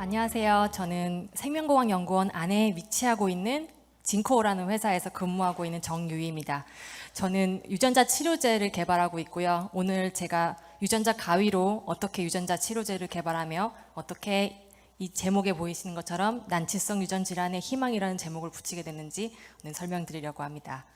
안녕하세요. 저는 생명공학연구원 안에 위치하고 있는 진코라는 회사에서 근무하고 있는 정유희입니다. 저는 유전자 치료제를 개발하고 있고요. 오늘 제가 유전자 가위로 어떻게 유전자 치료제를 개발하며 어떻게 이 제목에 보이시는 것처럼 난치성 유전 질환의 희망이라는 제목을 붙이게 됐는지 오늘 설명드리려고 합니다.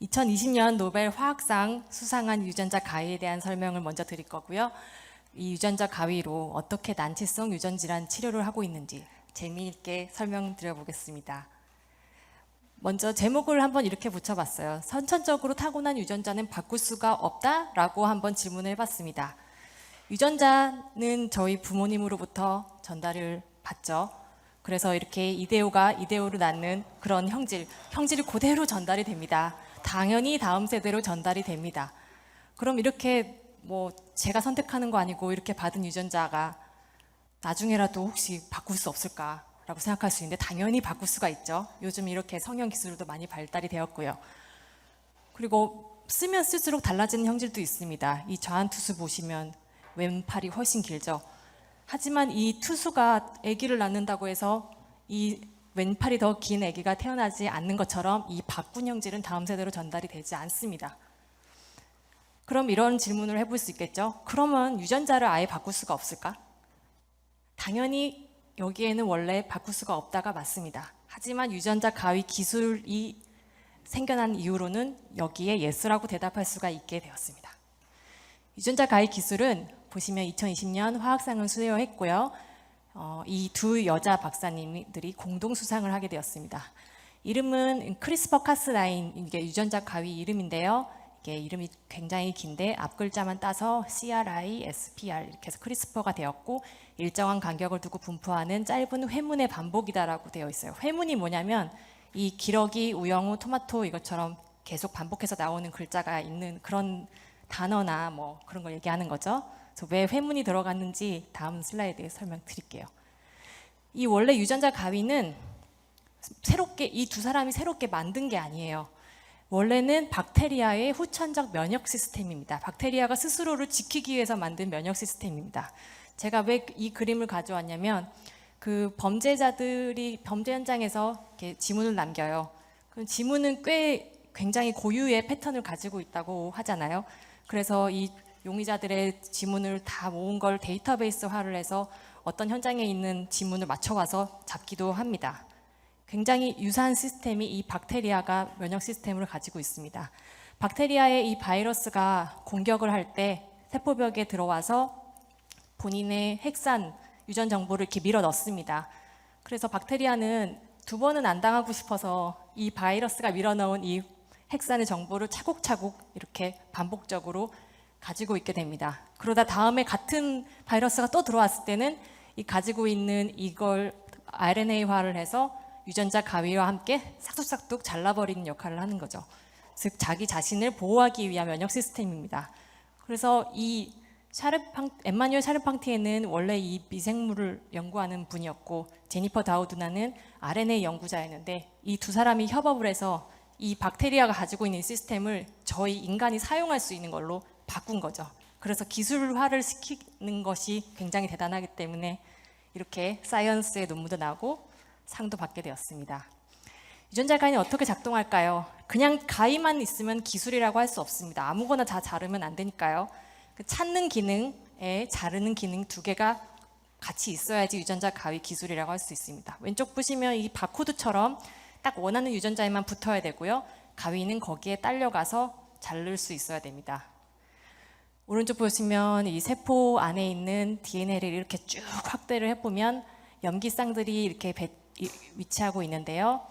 2020년 노벨 화학상 수상한 유전자 가위에 대한 설명을 먼저 드릴 거고요. 이 유전자 가위로 어떻게 난치성 유전 질환 치료를 하고 있는지 재미있게 설명드려 보겠습니다. 먼저 제목을 한번 이렇게 붙여봤어요. 선천적으로 타고난 유전자는 바꿀 수가 없다라고 한번 질문을 해봤습니다. 유전자는 저희 부모님으로부터 전달을 받죠. 그래서 이렇게 이데오가 이데오를 낳는 그런 형질이 그대로 전달이 됩니다. 당연히 다음 세대로 전달이 됩니다. 그럼 이렇게 제가 선택하는 거 아니고 이렇게 받은 유전자가 나중에라도 혹시 바꿀 수 없을까라고 생각할 수 있는데 당연히 바꿀 수가 있죠. 요즘 이렇게 성형 기술도 많이 발달이 되었고요. 그리고 쓰면 쓸수록 달라지는 형질도 있습니다. 이 좌완투수 보시면 왼팔이 훨씬 길죠. 하지만 이 투수가 아기를 낳는다고 해서 이 왼팔이 더 긴 아기가 태어나지 않는 것처럼 이 바꾼 형질은 다음 세대로 전달이 되지 않습니다. 그럼 이런 질문을 해볼 수 있겠죠. 그러면 유전자를 아예 바꿀 수가 없을까? 당연히 여기에는 원래 바꿀 수가 없다가 맞습니다. 하지만 유전자 가위 기술이 생겨난 이후로는 여기에 예스라고 대답할 수가 있게 되었습니다. 유전자 가위 기술은 보시면 2020년 화학상을 수여했고요. 이 두 여자 박사님들이 공동 수상을 하게 되었습니다. 이름은 크리스퍼-카스9, 이게 유전자 가위 이름인데요. 이게 이름이 굉장히 긴데 앞 글자만 따서 CRISPR 이렇게 해서 크리스퍼가 되었고 일정한 간격을 두고 분포하는 짧은 회문의 반복이다라고 되어 있어요. 회문이 뭐냐면 이 기러기, 우영우, 토마토 이것처럼 계속 반복해서 나오는 글자가 있는 그런 단어나 그런 걸 얘기하는 거죠. 그래서 왜 회문이 들어갔는지 다음 슬라이드에 설명드릴게요. 이 원래 유전자 가위는 이 두 사람이 새롭게 만든 게 아니에요. 원래는 박테리아의 후천적 면역 시스템입니다. 박테리아가 스스로를 지키기 위해서 만든 면역 시스템입니다. 제가 왜 이 그림을 가져왔냐면 그 범죄자들이 범죄 현장에서 이렇게 지문을 남겨요. 그 지문은 굉장히 고유의 패턴을 가지고 있다고 하잖아요. 그래서 이 용의자들의 지문을 다 모은 걸 데이터베이스화를 해서 어떤 현장에 있는 지문을 맞춰와서 잡기도 합니다. 굉장히 유사한 시스템이 이 박테리아가 면역 시스템을 가지고 있습니다. 박테리아의 이 바이러스가 공격을 할 때 세포벽에 들어와서 본인의 핵산 유전 정보를 이렇게 밀어 넣습니다. 그래서 박테리아는 두 번은 안 당하고 싶어서 이 바이러스가 밀어 넣은 이 핵산의 정보를 차곡차곡 이렇게 반복적으로 가지고 있게 됩니다. 그러다 다음에 같은 바이러스가 또 들어왔을 때는 이 가지고 있는 이걸 RNA화를 해서 유전자 가위와 함께 싹둑싹둑 잘라버리는 역할을 하는 거죠. 즉 자기 자신을 보호하기 위한 면역 시스템입니다. 그래서 이 엠마뉴엘 샤르팡티에는 원래 이 미생물을 연구하는 분이었고 제니퍼 다우드나는 RNA 연구자였는데 이 두 사람이 협업을 해서 이 박테리아가 가지고 있는 시스템을 저희 인간이 사용할 수 있는 걸로 바꾼 거죠. 그래서 기술화를 시키는 것이 굉장히 대단하기 때문에 이렇게 사이언스의 논문도 나오고 상도 받게 되었습니다. 유전자 가위는 어떻게 작동할까요? 그냥 가위만 있으면 기술이라고 할 수 없습니다. 아무거나 다 자르면 안 되니까요. 그 찾는 기능에 자르는 기능 두 개가 같이 있어야지 유전자 가위 기술이라고 할 수 있습니다. 왼쪽 보시면 이 바코드처럼 딱 원하는 유전자에만 붙어야 되고요. 가위는 거기에 딸려가서 자를 수 있어야 됩니다. 오른쪽 보시면 이 세포 안에 있는 DNA를 이렇게 쭉 확대를 해보면 염기쌍들이 이렇게 위치하고 있는데요.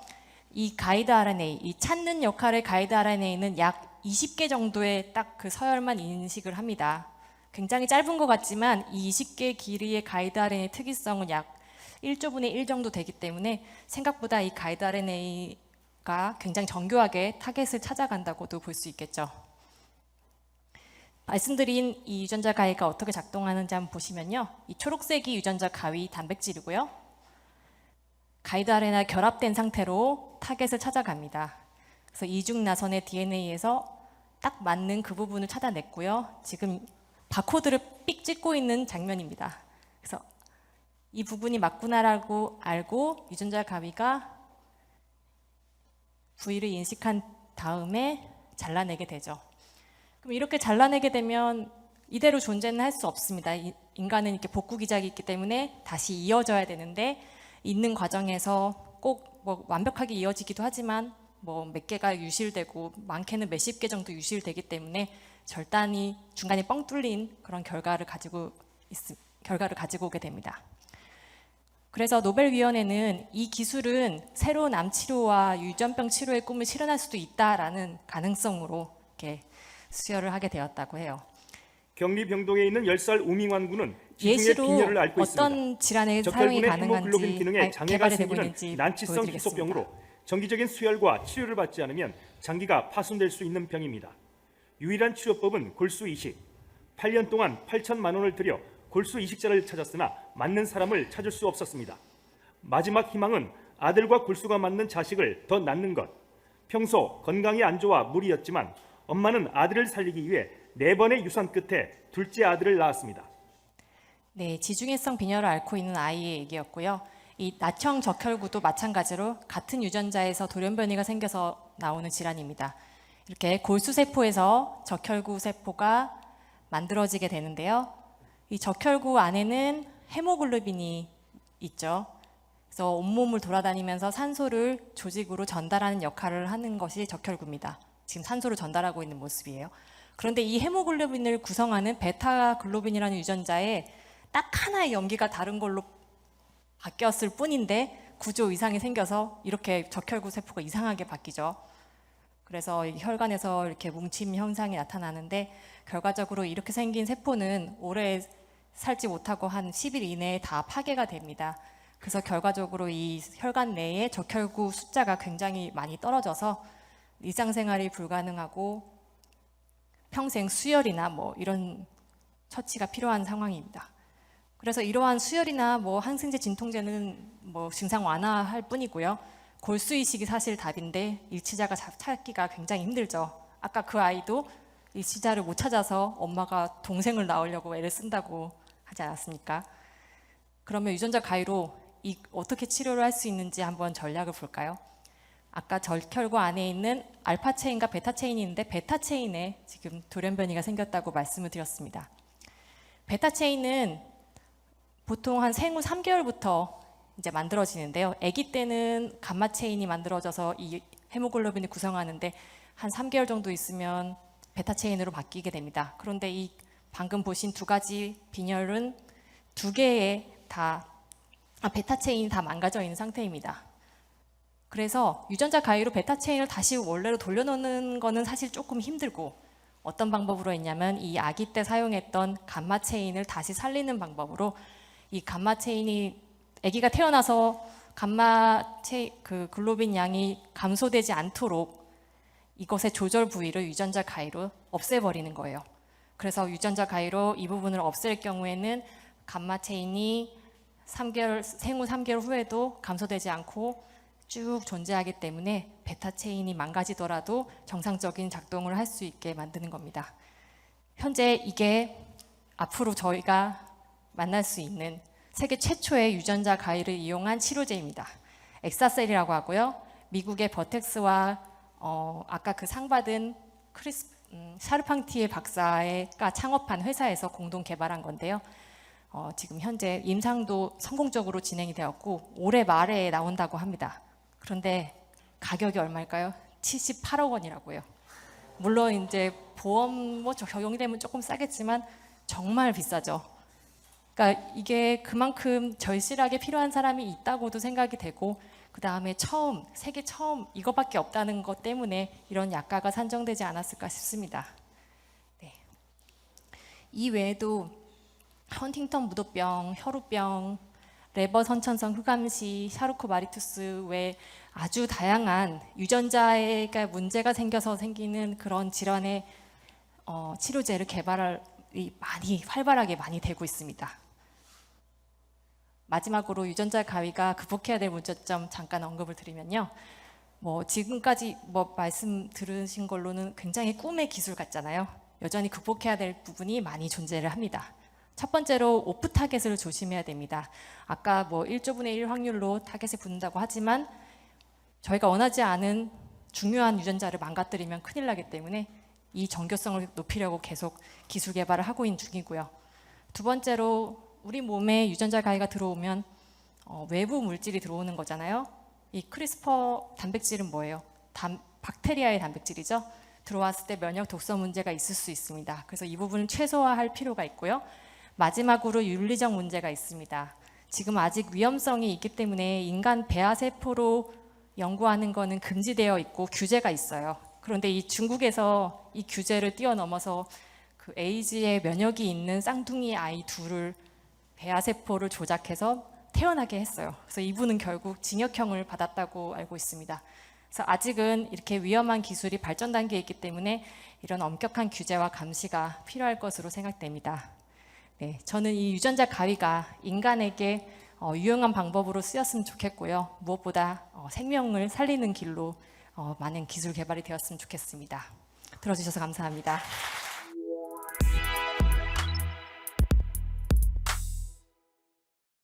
이 가이드 RNA, 이 찾는 역할의 가이드 RNA는 약 20개 정도의 딱 그 서열만 인식을 합니다. 굉장히 짧은 것 같지만 이 20개 길이의 가이드 RNA 특이성은 약 1조분의 1 정도 되기 때문에 생각보다 이 가이드 RNA가 굉장히 정교하게 타겟을 찾아간다고도 볼 수 있겠죠. 말씀드린 이 유전자 가위가 어떻게 작동하는지 한번 보시면요. 이 초록색이 유전자 가위 단백질이고요. 가이드 RNA 결합된 상태로 타겟을 찾아갑니다. 그래서 이중 나선의 DNA에서 딱 맞는 그 부분을 찾아냈고요. 지금 바코드를 삑 찍고 있는 장면입니다. 그래서 이 부분이 맞구나라고 알고 유전자 가위가 부위를 인식한 다음에 잘라내게 되죠. 그럼 이렇게 잘라내게 되면 이대로 존재는 할 수 없습니다. 인간은 이렇게 복구 기작이 있기 때문에 다시 이어져야 되는데 있는 과정에서 꼭 뭐 완벽하게 이어지기도 하지만 뭐 몇 개가 유실되고 많게는 몇십 개 정도 유실되기 때문에 절단이 중간에 뻥 뚫린 그런 결과를 가지고 오게 됩니다. 그래서 노벨위원회는 이 기술은 새로운 암 치료와 유전병 치료의 꿈을 실현할 수도 있다라는 가능성으로 이렇게 수여를 하게 되었다고 해요. 경리 병동에 있는 10살 우밍환 군은 지중해 예시로 빈혈을 앓고 있습니다. 어떤 질환에 사용이 적혈군의 헤모글로빈 가능한지 기능에 장애가 개발이 되고 생기는 있는지 난치성 보여드리겠습니다. 희소병으로 정기적인 수혈과 치료를 받지 않으면 장기가 파손될 수 있는 병입니다. 유일한 치료법은 골수 이식. 8년 동안 8천만 원을 들여 골수 이식자를 찾았으나 맞는 사람을 찾을 수 없었습니다. 마지막 희망은 아들과 골수가 맞는 자식을 더 낳는 것. 평소 건강이 안 좋아 무리였지만 엄마는 아들을 살리기 위해 4번의 유산 끝에 둘째 아들을 낳았습니다. 네, 지중해성 빈혈을 앓고 있는 아이의 얘기였고요. 이 나청 적혈구도 마찬가지로 같은 유전자에서 돌연변이가 생겨서 나오는 질환입니다. 이렇게 골수세포에서 적혈구 세포가 만들어지게 되는데요. 이 적혈구 안에는 헤모글로빈이 있죠. 그래서 온몸을 돌아다니면서 산소를 조직으로 전달하는 역할을 하는 것이 적혈구입니다. 지금 산소를 전달하고 있는 모습이에요. 그런데 이 헤모글로빈을 구성하는 베타글로빈이라는 유전자에 딱 하나의 염기가 다른 걸로 바뀌었을 뿐인데 구조 이상이 생겨서 이렇게 적혈구 세포가 이상하게 바뀌죠. 그래서 혈관에서 이렇게 뭉침 현상이 나타나는데 결과적으로 이렇게 생긴 세포는 오래 살지 못하고 한 10일 이내에 다 파괴가 됩니다. 그래서 결과적으로 이 혈관 내에 적혈구 숫자가 굉장히 많이 떨어져서 일상생활이 불가능하고 평생 수혈이나 뭐 이런 처치가 필요한 상황입니다. 그래서 이러한 수혈이나 뭐 항생제, 진통제는 뭐 증상 완화할 뿐이고요. 골수 이식이 사실 답인데 일치자가 찾기가 굉장히 힘들죠. 아까 그 아이도 일치자를 못 찾아서 엄마가 동생을 낳으려고 애를 쓴다고 하지 않았습니까? 그러면 유전자 가위로 어떻게 치료를 할 수 있는지 한번 전략을 볼까요? 아까 적혈구 안에 있는 알파 체인과 베타 체인이 있는데 베타 체인에 지금 돌연변이가 생겼다고 말씀을 드렸습니다. 베타 체인은 보통 한 생후 3개월부터 이제 만들어지는데요. 아기 때는 감마 체인이 만들어져서 이 헤모글로빈을 구성하는데 한 3개월 정도 있으면 베타 체인으로 바뀌게 됩니다. 그런데 이 방금 보신 두 가지 빈혈은 두 개의 베타 체인이 다 망가져 있는 상태입니다. 그래서 유전자 가위로 베타 체인을 다시 원래로 돌려놓는 거는 사실 조금 힘들고 어떤 방법으로 했냐면 이 아기 때 사용했던 감마 체인을 다시 살리는 방법으로 이 감마 체인이 아기가 태어나서 글로빈 양이 감소되지 않도록 이것의 조절 부위를 유전자 가위로 없애버리는 거예요. 그래서 유전자 가위로 이 부분을 없앨 경우에는 감마 체인이 생후 3개월 후에도 감소되지 않고 쭉 존재하기 때문에 베타 체인이 망가지더라도 정상적인 작동을 할 수 있게 만드는 겁니다. 현재 이게 앞으로 저희가 만날 수 있는 세계 최초의 유전자 가위를 이용한 치료제입니다. 엑사셀이라고 하고요. 미국의 버텍스와 아까 그 상 받은 샤르팡티에 박사가 창업한 회사에서 공동 개발한 건데요. 지금 현재 임상도 성공적으로 진행이 되었고 올해 말에 나온다고 합니다. 그런데 가격이 얼마일까요? 78억 원이라고요. 물론 이제 보험 적용이 되면 조금 싸겠지만 정말 비싸죠. 그러니까 이게 그만큼 절실하게 필요한 사람이 있다고도 생각이 되고 그 다음에 세계 처음 이거밖에 없다는 것 때문에 이런 약가가 산정되지 않았을까 싶습니다. 네. 이 외에도 헌팅턴 무도병, 혈우병, 레버 선천성 흑암시, 샤르코마리투스 외 아주 다양한 유전자에 문제가 생겨서 생기는 그런 질환의 치료제를 개발이 활발하게 많이 되고 있습니다. 마지막으로 유전자 가위가 극복해야 될 문제점 잠깐 언급을 드리면요. 지금까지 말씀 들으신 걸로는 굉장히 꿈의 기술 같잖아요. 여전히 극복해야 될 부분이 많이 존재를 합니다. 첫 번째로 오프 타겟을 조심해야 됩니다. 아까 뭐 1조분의 1 확률로 타겟에 붙는다고 하지만 저희가 원하지 않은 중요한 유전자를 망가뜨리면 큰일 나기 때문에 이 정교성을 높이려고 계속 기술 개발을 하고 있는 중이고요. 두 번째로 우리 몸에 유전자 가해가 들어오면 외부 물질이 들어오는 거잖아요. 이 크리스퍼 단백질은 뭐예요? 박테리아의 단백질이죠. 들어왔을 때 면역 독성 문제가 있을 수 있습니다. 그래서 이 부분을 최소화할 필요가 있고요. 마지막으로 윤리적 문제가 있습니다. 지금 아직 위험성이 있기 때문에 인간 배아세포로 연구하는 거는 금지되어 있고 규제가 있어요. 그런데 이 중국에서 이 규제를 뛰어넘어서 그 에이즈에 면역이 있는 쌍둥이 아이 둘을 배아세포를 조작해서 태어나게 했어요. 그래서 이분은 결국 징역형을 받았다고 알고 있습니다. 그래서 아직은 이렇게 위험한 기술이 발전 단계에 있기 때문에 이런 엄격한 규제와 감시가 필요할 것으로 생각됩니다. 네, 저는 이 유전자 가위가 인간에게 유용한 방법으로 쓰였으면 좋겠고요. 무엇보다 생명을 살리는 길로 많은 기술 개발이 되었으면 좋겠습니다. 들어주셔서 감사합니다.